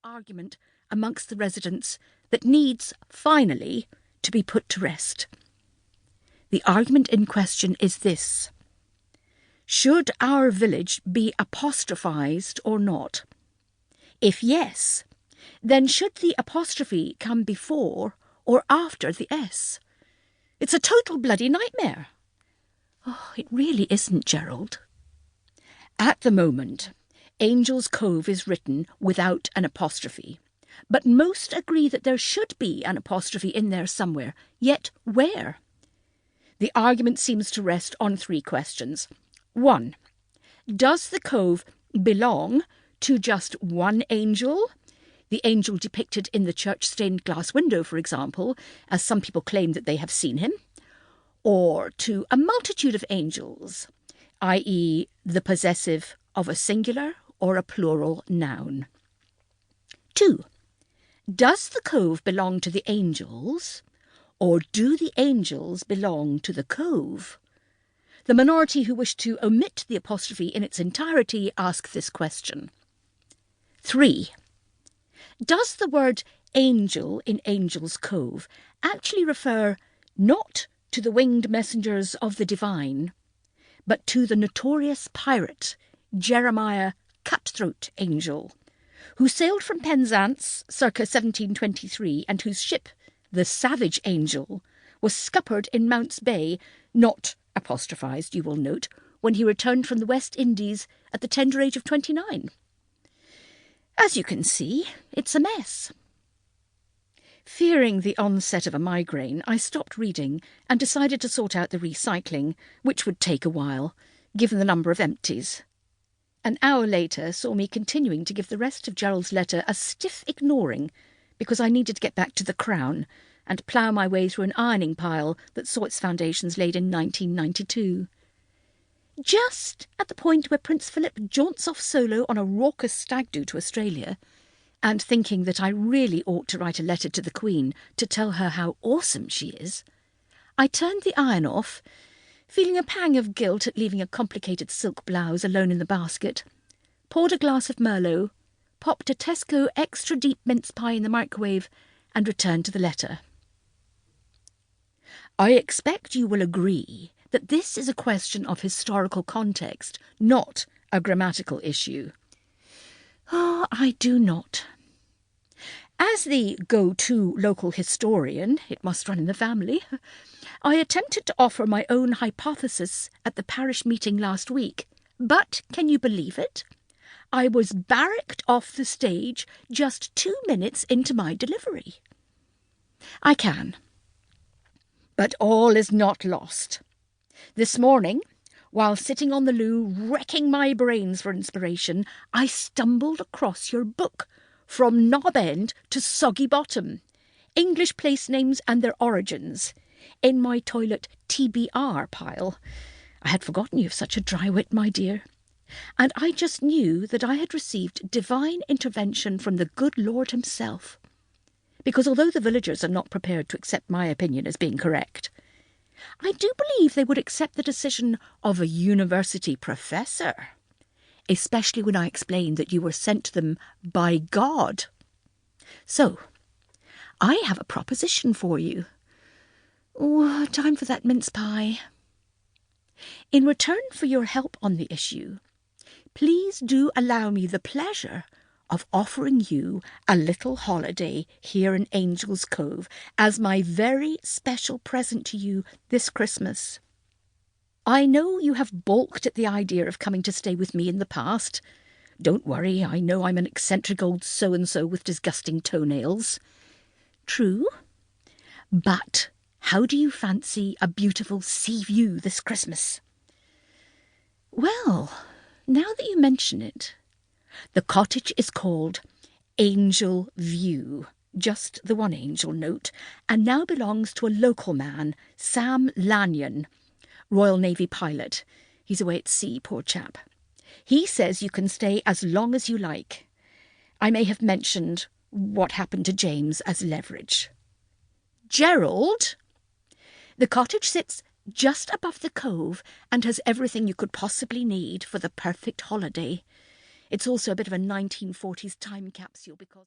argument amongst the residents that needs, finally, to be put to rest. The argument in question is this: should our village be apostrophised or not? If yes, then should the apostrophe come before or after the S? It's a total bloody nightmare. Oh, it really isn't, Gerald. At the moment, Angel's Cove is written without an apostrophe, but most agree that there should be an apostrophe in there somewhere. Yet where? The argument seems to rest on three questions. 1. Does the cove belong to just one angel? The angel depicted in the church stained glass window, for example, as some people claim that they have seen him, or to a multitude of angels, i.e. the possessive of a singular or a plural noun. 2. Does the cove belong to the angels, or do the angels belong to the cove? The minority who wish to omit the apostrophe in its entirety ask this question. 3. Does the word angel in Angel's Cove actually refer not to the winged messengers of the divine, but to the notorious pirate Jeremiah Cutthroat Angel, who sailed from Penzance circa 1723 and whose ship, the Savage Angel, was scuppered in Mounts Bay, not apostrophised, you will note, when he returned from the West Indies at the tender age of 29. As you can see, it's a mess. Fearing the onset of a migraine, I stopped reading and decided to sort out the recycling, which would take a while, given the number of empties. An hour later saw me continuing to give the rest of Gerald's letter a stiff ignoring, because I needed to get back to the Crown and plough my way through an ironing pile that saw its foundations laid in 1992. Just at the point where Prince Philip jaunts off solo on a raucous stag-do to Australia, and thinking that I really ought to write a letter to the Queen to tell her how awesome she is, I turned the iron off, feeling a pang of guilt at leaving a complicated silk blouse alone in the basket, poured a glass of Merlot, popped a Tesco extra deep mince pie in the microwave, and returned to the letter. I expect you will agree that this is a question of historical context, not a grammatical issue. Oh, I do not. As the go-to local historian, it must run in the family, I attempted to offer my own hypothesis at the parish meeting last week, but can you believe it? I was barracked off the stage just 2 minutes into my delivery. I can. But all is not lost. This morning, while sitting on the loo wrecking my brains for inspiration, I stumbled across your book, From Knob End to Soggy Bottom, English Place Names and Their Origins, in my toilet TBR pile. I had forgotten you have such a dry wit, my dear, and I just knew that I had received divine intervention from the good Lord himself, because although the villagers are not prepared to accept my opinion as being correct, I do believe they would accept the decision of a university professor, especially when I explained that you were sent to them by God. So, I have a proposition for you. Oh, time for that mince pie. In return for your help on the issue, please do allow me the pleasure of offering you a little holiday here in Angel's Cove as my very special present to you this Christmas. I know you have balked at the idea of coming to stay with me in the past. Don't worry, I know I'm an eccentric old so-and-so with disgusting toenails. True, but how do you fancy a beautiful sea view this Christmas? Well, now that you mention it, the cottage is called Angel View, just the one angel note, and now belongs to a local man, Sam Lanyon, Royal Navy pilot. He's away at sea, poor chap. He says you can stay as long as you like. I may have mentioned what happened to James as leverage. Gerald, the cottage sits just above the cove and has everything you could possibly need for the perfect holiday. It's also a bit of a 1940s time capsule because...